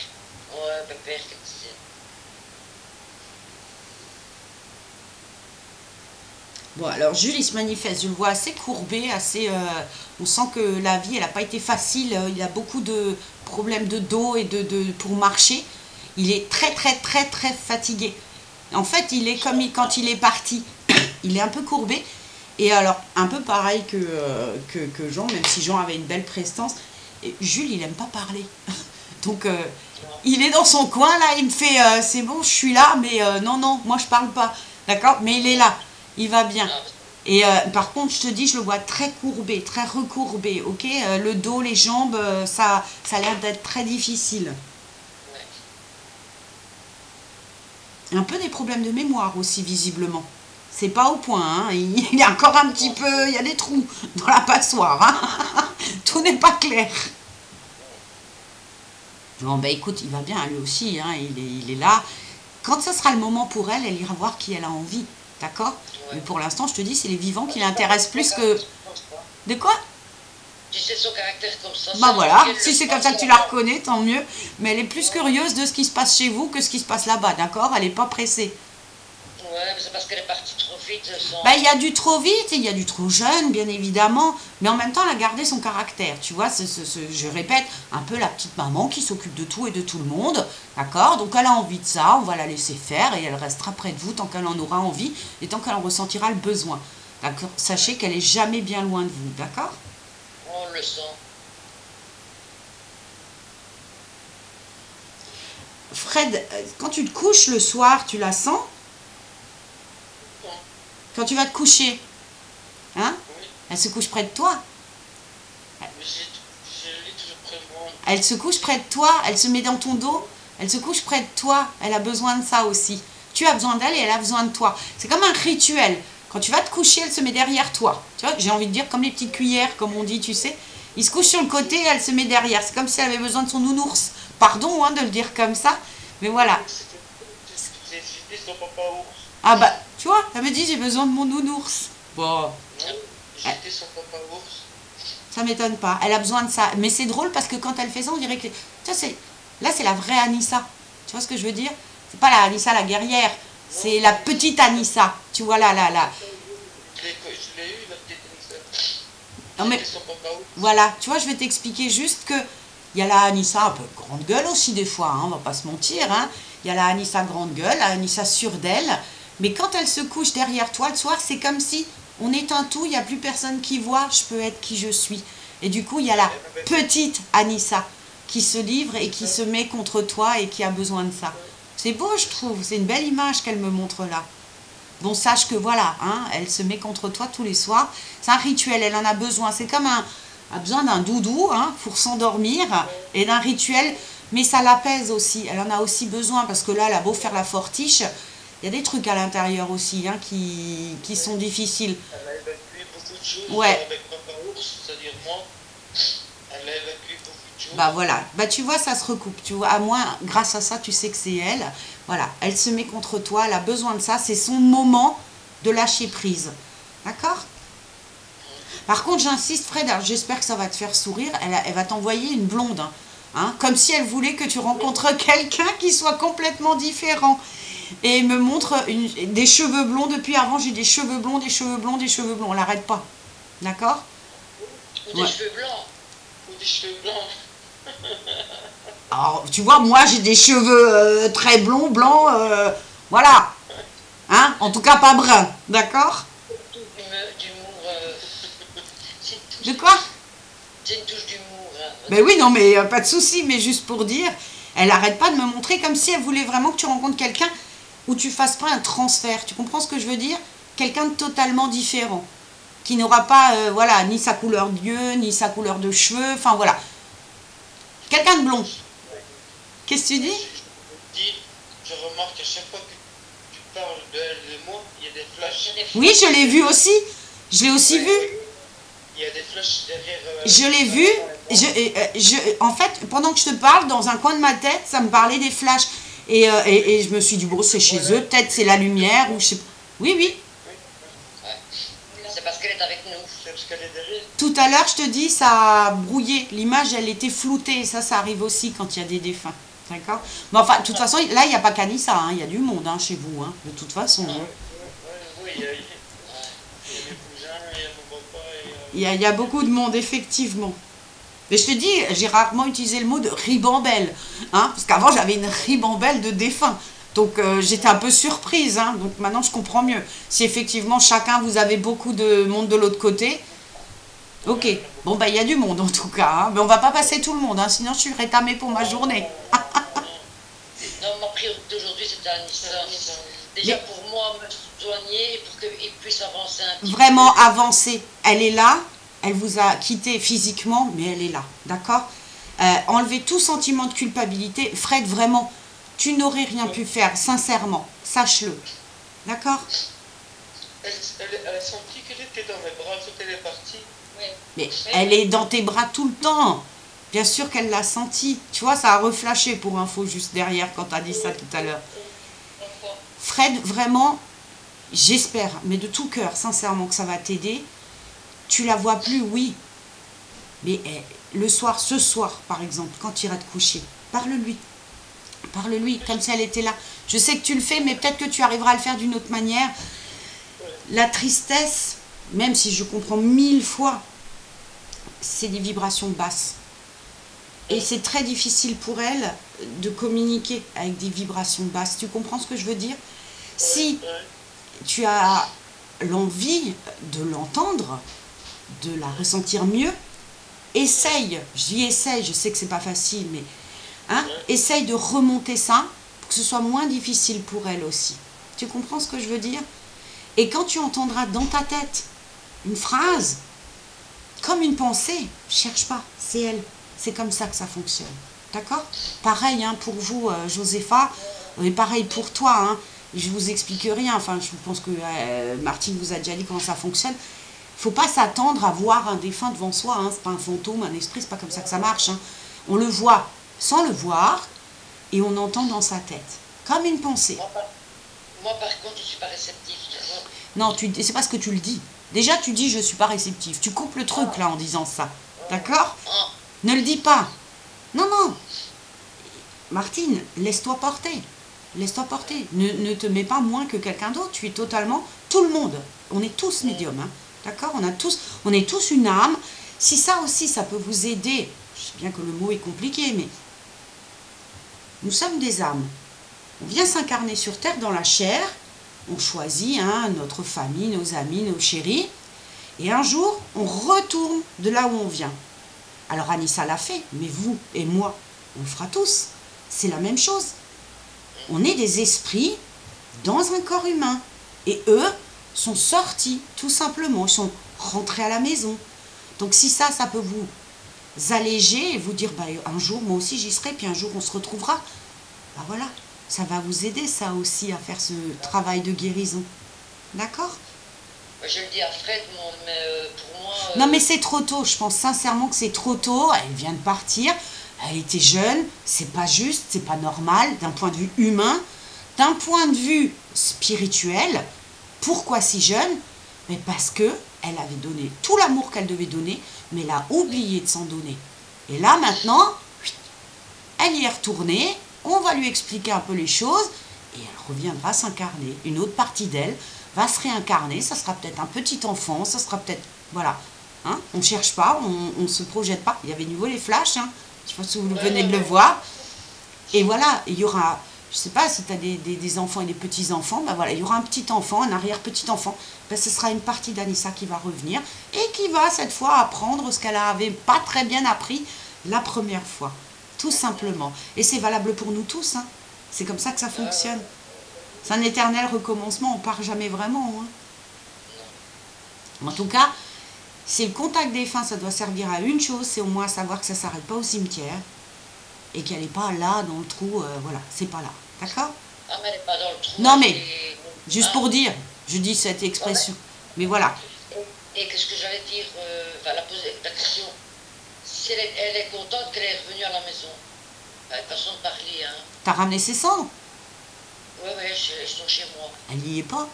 Ouais, pépère, qu'est-ce que c'est? Bon, alors Jules, il se manifeste, je le vois assez courbé, assez... on sent que la vie, elle n'a pas été facile. Il a beaucoup de problèmes de dos et pour marcher. Il est très, très, très, très fatigué. En fait, il est comme quand il est parti. Il est un peu courbé. Et alors, un peu pareil que Jean, même si Jean avait une belle prestance. Et Jules, il n'aime pas parler. Donc, Non. il est dans son coin, là, il me fait, c'est bon, je suis là, mais non, non, moi, je parle pas. D'accord? Mais il est là. Il va bien. Ah, Et par contre, je te dis, je le vois très courbé, très recourbé, ok? Le dos, les jambes, ça a l'air d'être très difficile. ouais. Un peu des problèmes de mémoire aussi, visiblement. C'est pas au point, hein? Il y a encore un petit peu, il y a des trous dans la passoire, hein? Tout n'est pas clair. Bon, ben écoute, il va bien lui aussi, hein, il est là. Quand ce sera le moment pour elle, elle ira voir qui elle a envie, d'accord? Ouais. Mais pour l'instant, je te dis, c'est les vivants qui Je sais pas l'intéressent pourquoi plus ça que... comme ça. De quoi? Tu sais son caractère comme Bah ça voilà, qu'elle si le c'est comme fasse ça que tu la là-bas. reconnais, tant mieux. Mais elle est plus curieuse de ce qui se passe chez vous que ce qui se passe là-bas, d'accord? Elle n'est pas pressée. Ouais, mais c'est parce qu'elle est partie trop vite Ben, il sans. y a du trop vite et il y a du trop jeune, bien évidemment, mais en même temps, elle a gardé son caractère. Tu vois, je répète, un peu la petite maman qui s'occupe de tout et de tout le monde, d'accord? Donc, elle a envie de ça, on va la laisser faire et elle restera près de vous tant qu'elle en aura envie et tant qu'elle en ressentira le besoin. D'accord? Sachez qu'elle est jamais bien loin de vous, d'accord? On le sent. Fred, quand tu te couches le soir, tu la sens? Bon, Quand tu vas te coucher, hein? oui, Elle se couche près de toi. mais je l'ai toujours près de moi. Elle se couche près de toi, elle se met dans ton dos, elle se couche près de toi, elle a besoin de ça aussi. Tu as besoin d'elle et elle a besoin de toi. C'est comme un rituel. Quand tu vas te coucher, elle se met derrière toi. Tu vois, j'ai envie de dire comme les petites cuillères, comme on dit, tu sais. Il se couche sur le côté et elle se met derrière. C'est comme si elle avait besoin de son nounours. Pardon hein, de le dire comme ça, mais voilà. C'était son papa ours. Ah bah, tu vois, elle me dit j'ai besoin de mon nounours. Bon, Non, j'étais son papa ours. ça m'étonne pas. Elle a besoin de ça. Mais c'est drôle parce que quand elle fait ça, on dirait que... Tu vois, là, c'est la vraie Anissa. Tu vois ce que je veux dire? C'est pas la Anissa la guerrière. Non, C'est la petite Anissa. Tu vois, là. je l'ai eu, la petite Anissa. Non, mais J'étais son papa ours. voilà. Tu vois, je vais t'expliquer juste que... Il y a la Anissa un peu grande gueule aussi des fois, hein, on va pas se mentir. Hein. Il y a la Anissa grande gueule, la Anissa sûre d'elle. Mais quand elle se couche derrière toi le soir, c'est comme si on éteint tout, il n'y a plus personne qui voit, je peux être qui je suis. Et du coup, il y a la petite Anissa qui se livre et qui se met contre toi et qui a besoin de ça. C'est beau, je trouve. C'est une belle image qu'elle me montre là. Bon, sache que voilà, hein, elle se met contre toi tous les soirs. C'est un rituel, elle en a besoin. C'est comme a besoin d'un doudou hein, pour s'endormir et d'un rituel. Mais ça l'apaise aussi. Elle en a aussi besoin parce que là, elle a beau faire la fortiche. Il y a des trucs à l'intérieur aussi hein, qui sont difficiles. Elle a évacué beaucoup de choses Ouais. avec papa ours, c'est-à-dire moi. Elle a évacué beaucoup de choses. Bah voilà, bah tu vois, ça se recoupe, tu vois, à moins, grâce à ça, tu sais que c'est elle. Voilà, elle se met contre toi, elle a besoin de ça, c'est son moment de lâcher prise. D'accord? Par contre, j'insiste, Fred, alors j'espère que ça va te faire sourire, elle va t'envoyer une blonde. Hein, comme si elle voulait que tu rencontres quelqu'un qui soit complètement différent. Et me montre des cheveux blonds. Depuis avant, j'ai des cheveux blonds, des cheveux blonds, des cheveux blonds. On l'arrête pas. D'accord? Ou des Ouais. cheveux blancs. Ou des cheveux blancs. Alors, tu vois, moi, j'ai des cheveux très blonds, blancs, voilà. Hein? En tout cas, pas bruns. D'accord? D'humour. C'est une touche De quoi? c'est une touche d'humour. Hein. Ben oui, non, mais pas de souci, mais juste pour dire, elle arrête pas de me montrer comme si elle voulait vraiment que tu rencontres quelqu'un où tu fasses pas un transfert. Tu comprends ce que je veux dire? Quelqu'un de totalement différent. Qui n'aura pas, voilà, ni sa couleur d'yeux, ni sa couleur de cheveux, enfin voilà. Quelqu'un de blond. Qu'est-ce que tu dis? Dis, je remarque à chaque fois que tu parles d'elle et de moi, il y a des flashs. Oui, je l'ai vu aussi. Je l'ai aussi vu. Il y a des flashs derrière. Je l'ai vu. En fait, pendant que je te parle, dans un coin de ma tête, ça me parlait des flashs. Et je me suis dit, bon, c'est chez eux, peut-être c'est la lumière, ou je sais pas. Oui, oui. Ouais. C'est parce qu'elle est avec nous. C'est parce qu'elle est derrière. Tout à l'heure, je te dis, ça a brouillé. L'image, elle était floutée. Ça arrive aussi quand il y a des défunts. D'accord? Mais enfin, de toute façon, là, il n'y a pas qu'Anissa. Hein. Il y a du monde hein, chez vous. Hein, de toute façon. Hein. Oui, il y a mes cousins, il y a mon papa. Il y a beaucoup de monde, effectivement. Mais je te dis, j'ai rarement utilisé le mot de ribambelle. Hein, parce qu'avant, j'avais une ribambelle de défunts. Donc, j'étais un peu surprise. Hein, donc, maintenant, je comprends mieux. Si effectivement, chacun, vous avez beaucoup de monde de l'autre côté. Ok. Bon, bah, il y a du monde, en tout cas. Hein, mais on va pas passer tout le monde. Hein, sinon, je suis rétamée pour ma journée. Non, ma priorité aujourd'hui, c'était Anissa. Déjà Mais- pour moi, me soigner et pour qu'il puisse avancer un petit Vraiment peu. avancée. Elle est là. Elle vous a quitté physiquement, mais elle est là. D'accord? Enlevez tout sentiment de culpabilité. Fred, vraiment, tu n'aurais rien pu faire, sincèrement. Sache-le. D'accord? Elle a senti qu'elle était dans mes bras quand elle est partie. Oui. Mais elle est dans tes bras tout le temps. Bien sûr qu'elle l'a senti. Tu vois, ça a reflashé pour info juste derrière quand tu as dit ça tout à l'heure. Fred, vraiment, j'espère, mais de tout cœur, sincèrement, que ça va t'aider. Tu la vois plus, oui. Mais le soir, ce soir, par exemple, quand tu iras te coucher, parle-lui. Parle-lui, comme si elle était là. Je sais que tu le fais, mais peut-être que tu arriveras à le faire d'une autre manière. La tristesse, même si je comprends 1000 fois, c'est des vibrations basses. Et c'est très difficile pour elle de communiquer avec des vibrations basses. Tu comprends ce que je veux dire? Si tu as l'envie de l'entendre, de la ressentir mieux, essaye, j'y essaye, je sais que c'est pas facile, mais essaye de remonter ça pour que ce soit moins difficile pour elle aussi. Tu comprends ce que je veux dire? Et quand tu entendras dans ta tête une phrase, comme une pensée, cherche pas, c'est elle. C'est comme ça que ça fonctionne. D'accord? Pareil pour vous, Josépha, et pareil pour toi. Hein. Je vous explique rien. Enfin, je pense que Martine vous a déjà dit comment ça fonctionne. Il ne faut pas s'attendre à voir un défunt devant soi. Hein. Ce n'est pas un fantôme, un esprit, c'est pas comme ça que ça marche. Hein. On le voit sans le voir et on entend dans sa tête. Comme une pensée. Moi par contre, je ne suis pas réceptive. Non, c'est parce que tu le dis. Déjà, tu dis je ne suis pas réceptive. Tu coupes le truc là en disant ça. D'accord? Ne le dis pas. Non, non. Martine, laisse-toi porter. Laisse-toi porter. Ne te mets pas moins que quelqu'un d'autre. Tu es totalement... Tout le monde. On est tous médiums. Hein. D'accord? On est tous une âme. Si ça aussi, ça peut vous aider. Je sais bien que le mot est compliqué, mais... Nous sommes des âmes. On vient s'incarner sur Terre dans la chair. On choisit notre famille, nos amis, nos chéris. Et un jour, on retourne de là où on vient. Alors Anissa l'a fait, mais vous et moi, on le fera tous. C'est la même chose. On est des esprits dans un corps humain. Et eux sont sortis, tout simplement. Ils sont rentrés à la maison. Donc si ça peut vous alléger et vous dire, un jour, moi aussi j'y serai, puis un jour on se retrouvera. Voilà, ça va vous aider ça aussi à faire ce travail de guérison. D'accord ? Je le dis à Fred, mais pour moi... Non, mais c'est trop tôt. Je pense sincèrement que c'est trop tôt. Elle vient de partir. Elle était jeune. C'est pas juste, c'est pas normal d'un point de vue humain. D'un point de vue spirituel, pourquoi si jeune? Mais parce que elle avait donné tout l'amour qu'elle devait donner, mais elle a oublié de s'en donner. Et là, maintenant, elle y est retournée. On va lui expliquer un peu les choses et elle reviendra s'incarner. Une autre partie d'elle va se réincarner, ça sera peut-être un petit enfant, ça sera peut-être... Voilà. On ne cherche pas, on ne se projette pas. Il y avait nouveau les flashs, je ne sais pas si vous venez de le voir. Et voilà, il y aura... Je ne sais pas si tu as des enfants et des petits-enfants, voilà, il y aura un petit enfant, un arrière-petit-enfant. Ce sera une partie d'Anissa qui va revenir et qui va cette fois apprendre ce qu'elle n'avait pas très bien appris la première fois. Tout simplement. Et c'est valable pour nous tous. C'est comme ça que ça fonctionne. C'est un éternel recommencement, on ne part jamais vraiment. En tout cas, c'est le contact défunt, ça doit servir à une chose, c'est au moins savoir que ça ne s'arrête pas au cimetière et qu'elle n'est pas là dans le trou, voilà, c'est pas là. D'accord? Ah, mais elle n'est pas dans le trou. Non, mais, juste pour dire, je dis cette expression. Mais voilà. Et qu'est-ce que j'allais dire, la poser la question, si elle est contente qu'elle est revenue à la maison, façon de parler. T'as ramené ses cendres? Oui, elles sont chez moi. Elle n'y est pas,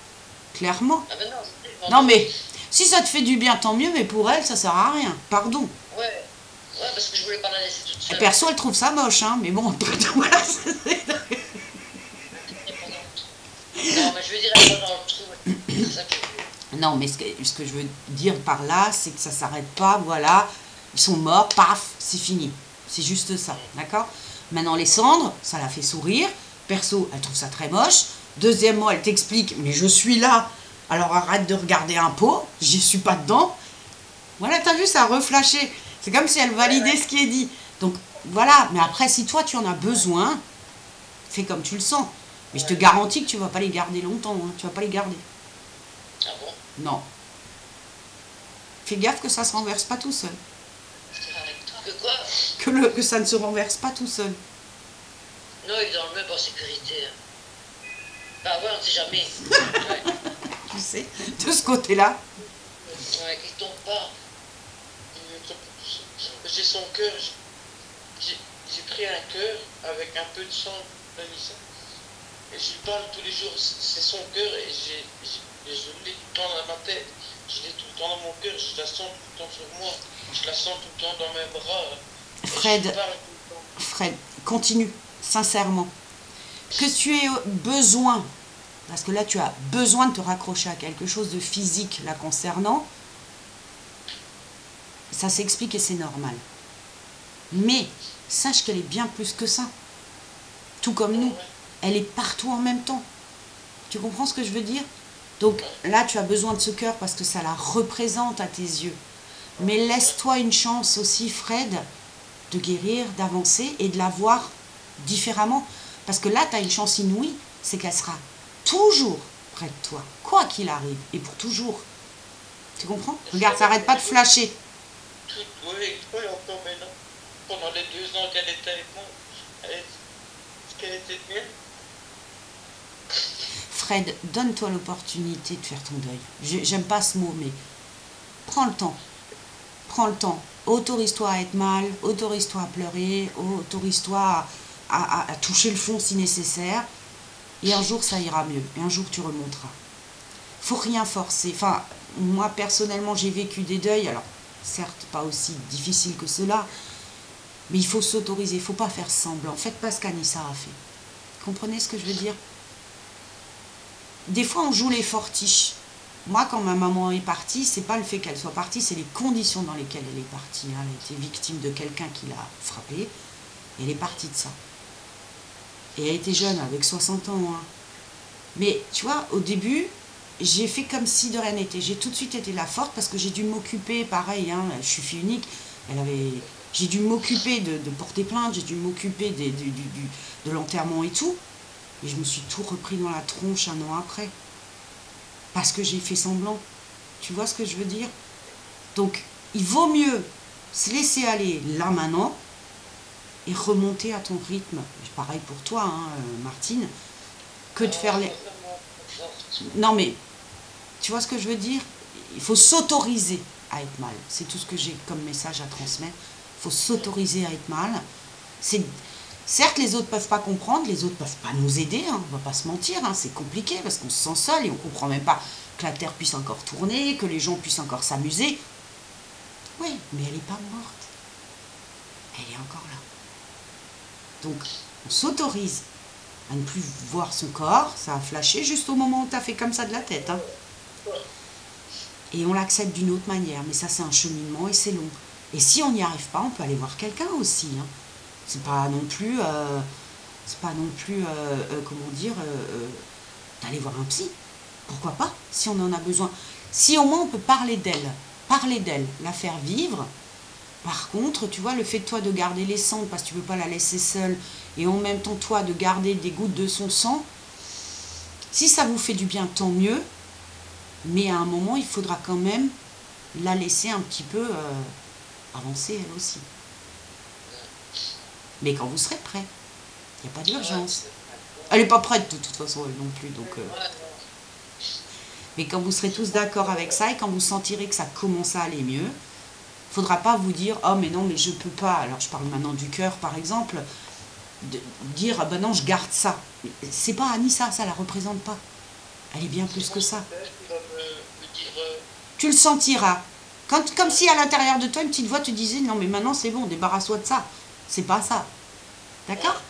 clairement. Ah ben non, non, mais si ça te fait du bien, tant mieux, mais pour elle, ça sert à rien. Pardon. Ouais, parce que je voulais pas la laisser toute seule. Et perso, elle trouve ça moche, mais bon, voilà. Non, mais je veux dire, elle est pas dans le trou. C'est ça que je veux. Non, mais ce que je veux dire par là, c'est que ça s'arrête pas, voilà. Ils sont morts, paf, c'est fini. C'est juste ça, d'accord? Maintenant, les cendres, ça la fait sourire. Perso, elle trouve ça très moche. Deuxièmement, elle t'explique, mais je suis là, alors arrête de regarder un pot, j'y suis pas dedans. Voilà, t'as vu, ça a reflashé. C'est comme si elle validait ce qui est dit. Donc, voilà. Mais après, si toi, tu en as besoin, fais comme tu le sens. Mais je te garantis que tu vas pas les garder longtemps. Tu vas pas les garder. Ah bon? Non. Fais gaffe que ça se renverse pas tout seul. Que quoi? Que ça ne se renverse pas tout seul. Non, il est dans le meuble en sécurité. Bah ouais, on ne sait jamais. Tu sais, de ce côté-là. Ouais, qu'il tombe pas. C'est son cœur. j'ai pris un cœur avec un peu de sang d'Anissa. Et je lui parle tous les jours, c'est son cœur et je l'ai tout le temps dans ma tête. Je l'ai tout le temps dans mon cœur, je la sens tout le temps sur moi. Je la sens tout le temps dans mes bras. Et je lui parle tout le temps. Fred, continue, sincèrement. Que tu aies besoin, parce que là tu as besoin de te raccrocher à quelque chose de physique la concernant, ça s'explique et c'est normal. Mais sache qu'elle est bien plus que ça. Tout comme nous. Elle est partout en même temps. Tu comprends ce que je veux dire? Donc là, tu as besoin de ce cœur parce que ça la représente à tes yeux. Mais laisse-toi une chance aussi, Fred, de guérir, d'avancer et de la voir différemment. Parce que là, tu as une chance inouïe, c'est qu'elle sera toujours près de toi, quoi qu'il arrive, et pour toujours. Tu comprends? Regarde, ça n'arrête pas de flasher. Oui, encore maintenant. Pendant les 2 ans qu'elle était avec moi, qu'elle était bien. Fred, donne-toi l'opportunité de faire ton deuil. J'aime pas ce mot, mais prends le temps. Prends le temps. Autorise-toi à être mal, autorise-toi à pleurer, autorise-toi à toucher le fond si nécessaire. Et un jour, ça ira mieux. Et un jour, tu remonteras. Faut rien forcer. Enfin, moi, personnellement, j'ai vécu des deuils. Alors, certes, pas aussi difficile que cela. Mais il faut s'autoriser. Il ne faut pas faire semblant. Faites pas ce qu'Anissa a fait. Comprenez ce que je veux dire? Des fois, on joue les fortiches. Moi, quand ma maman est partie, c'est pas le fait qu'elle soit partie, c'est les conditions dans lesquelles elle est partie. Elle a été victime de quelqu'un qui l'a frappée. Et elle est partie de ça. Et elle était jeune, avec 60 ans. Hein. Mais, tu vois, au début, j'ai fait comme si de rien n'était. J'ai tout de suite été la forte parce que j'ai dû m'occuper, pareil, hein, je suis fille unique. J'ai dû m'occuper de porter plainte, j'ai dû m'occuper de l'enterrement et tout. Et je me suis tout repris dans la tronche 1 an après. Parce que j'ai fait semblant. Tu vois ce que je veux dire? Donc, il vaut mieux se laisser aller là maintenant et remonter à ton rythme. Pareil pour toi, hein, Martine, que de faire les... Non mais, tu vois ce que je veux dire? Il faut s'autoriser à être mal. C'est tout ce que j'ai comme message à transmettre. Il faut s'autoriser à être mal. Certes, les autres ne peuvent pas comprendre, les autres ne peuvent pas nous aider, hein, on ne va pas se mentir, hein, c'est compliqué parce qu'on se sent seul et on ne comprend même pas que la Terre puisse encore tourner, que les gens puissent encore s'amuser. Oui, mais elle n'est pas morte. Elle est encore là. Donc, on s'autorise à ne plus voir son corps, ça a flashé juste au moment où tu as fait comme ça de la tête. Hein. Et on l'accepte d'une autre manière, mais ça c'est un cheminement et c'est long. Et si on n'y arrive pas, on peut aller voir quelqu'un aussi. Hein. C'est pas non plus, comment dire, d'aller voir un psy. Pourquoi pas, si on en a besoin. Si au moins on peut parler d'elle, la faire vivre. Par contre, tu vois, le fait de toi de garder les cendres parce que tu ne veux pas la laisser seule, et en même temps toi de garder des gouttes de son sang, si ça vous fait du bien, tant mieux. Mais à un moment, il faudra quand même la laisser un petit peu avancer elle aussi. Mais quand vous serez prêt, il n'y a pas d'urgence. Elle n'est pas prête de toute façon, elle non plus. Donc, mais quand vous serez tous d'accord avec ça et quand vous sentirez que ça commence à aller mieux, il ne faudra pas vous dire « Oh mais non, mais je ne peux pas ». Alors je parle maintenant du cœur par exemple. De dire « Ah ben non, je garde ça ». C'est pas Anissa, ça ne la représente pas. Elle est bien plus que ça. Tu le sentiras. Comme si à l'intérieur de toi, une petite voix te disait « Non mais maintenant c'est bon, débarrasse-toi de ça ». C'est pas ça. D'accord?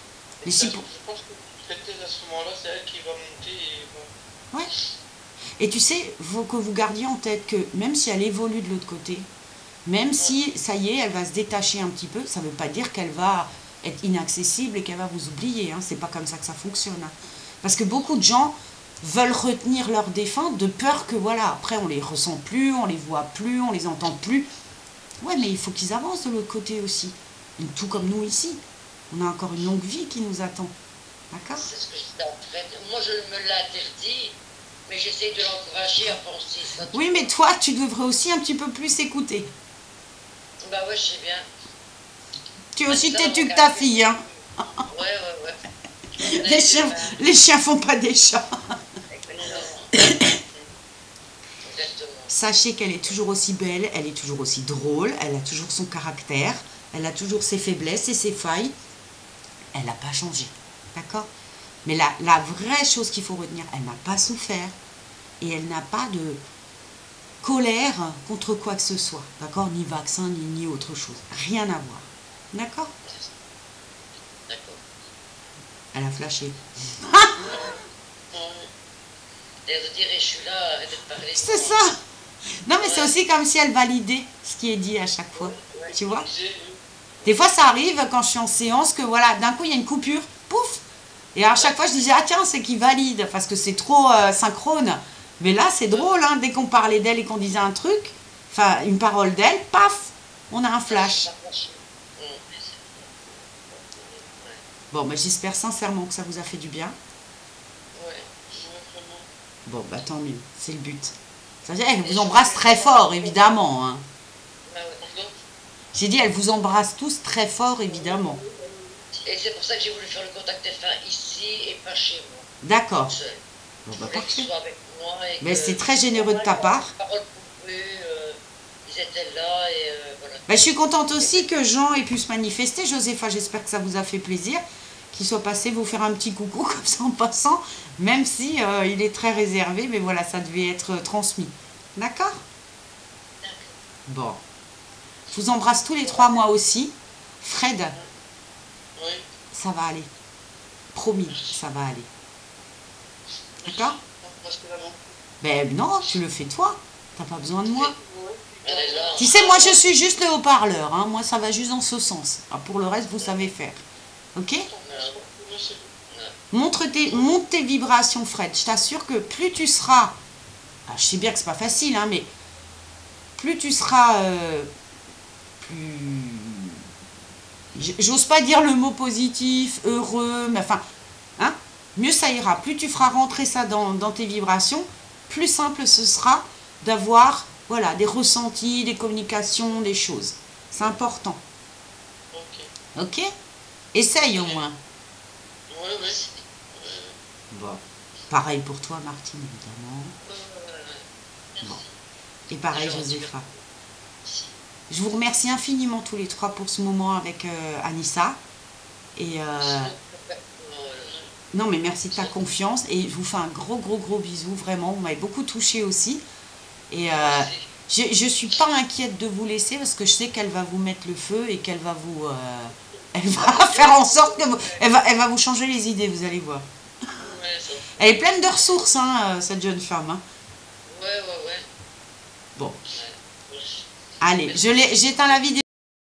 Mais si pour... Je pense que peut-être à ce moment-là, c'est elle qui va monter et... Ouais. Et tu sais, faut que vous gardiez en tête que même si elle évolue de l'autre côté, même si, ça y est, elle va se détacher un petit peu, ça ne veut pas dire qu'elle va être inaccessible et qu'elle va vous oublier. Hein. C'est pas comme ça que ça fonctionne. Hein. Parce que beaucoup de gens veulent retenir leurs défunts de peur que, voilà, après on les ressent plus, on les voit plus, on les entend plus. Ouais, mais il faut qu'ils avancent de l'autre côté aussi. Tout comme nous ici. On a encore une longue vie qui nous attend. D'accord? C'est ce que je suis en train de... Moi, je me l'interdis, mais j'essaie de l'encourager à penser ça. Oui, mais toi, tu devrais aussi un petit peu plus écouter. Bah ouais, je sais bien. Tu es aussi têtu que ta fille, hein? Ouais. Les chiens font pas des chats. Sachez qu'elle est toujours aussi belle, elle est toujours aussi drôle, elle a toujours son caractère, Elle a toujours ses faiblesses et ses failles. Elle n'a pas changé. D'accord? Mais la vraie chose qu'il faut retenir, elle n'a pas souffert. Et elle n'a pas de colère contre quoi que ce soit. D'accord? Ni vaccin, ni autre chose. Rien à voir. D'accord? D'accord. Elle a flashé. Et elle dirait, je suis là, arrête de parler. C'est ça. Non, mais c'est aussi comme si elle validait ce qui est dit à chaque fois. Tu vois? Des fois, ça arrive quand je suis en séance que voilà, d'un coup, il y a une coupure. Pouf! Et à chaque fois, je disais, ah tiens, c'est qui valide, parce que c'est trop synchrone. Mais là, c'est drôle, hein, dès qu'on parlait d'elle et qu'on disait un truc, enfin, une parole d'elle, paf, on a un flash. Bon, mais j'espère sincèrement que ça vous a fait du bien. Bon, bah tant mieux, c'est le but. Ça veut dire, elle vous embrasse très fort, évidemment. Hein. J'ai dit, elle vous embrasse tous très fort, évidemment. Et c'est pour ça que j'ai voulu faire le contact F1 ici et pas chez moi. D'accord. Bon, bah parfait. Mais c'est très généreux de ta part. Ils étaient là et voilà. Bah, je suis contente aussi que Jean ait pu se manifester. Josépha, j'espère que ça vous a fait plaisir. Qu'il soit passé vous faire un petit coucou comme ça en passant. Même si il est très réservé. Mais voilà, ça devait être transmis. D'accord? Bon. Je vous embrasse tous les 3 mois aussi. Fred, ça va aller. Promis, ça va aller. D'accord? Ben non, tu le fais toi. T'as pas besoin de moi. Tu sais, moi je suis juste le haut-parleur. Hein. Moi ça va juste dans ce sens. Alors, pour le reste, vous savez faire. Ok? Monte tes vibrations, Fred. Je t'assure que plus tu seras... Alors, je sais bien que c'est pas facile, hein, mais plus tu seras... J'ose pas dire le mot positif, heureux, mais enfin... Hein, mieux ça ira. Plus tu feras rentrer ça dans tes vibrations, plus simple ce sera d'avoir voilà, des ressentis, des communications, des choses. C'est important. Ok? Essaye au moins. Bon. Pareil pour toi, Martine, évidemment. Bon. Et pareil, Josépha. Je vous remercie infiniment tous les 3 pour ce moment avec Anissa. Et... non, mais merci de ta confiance. Et je vous fais un gros bisou, vraiment. Vous m'avez beaucoup touché aussi. Et je ne suis pas inquiète de vous laisser parce que je sais qu'elle va vous mettre le feu et qu'elle va vous... elle va faire en sorte que... Elle va vous changer les idées, vous allez voir. Elle est pleine de ressources, hein, cette jeune femme. Hein. Ouais. Bon. Allez, j'éteins la vidéo.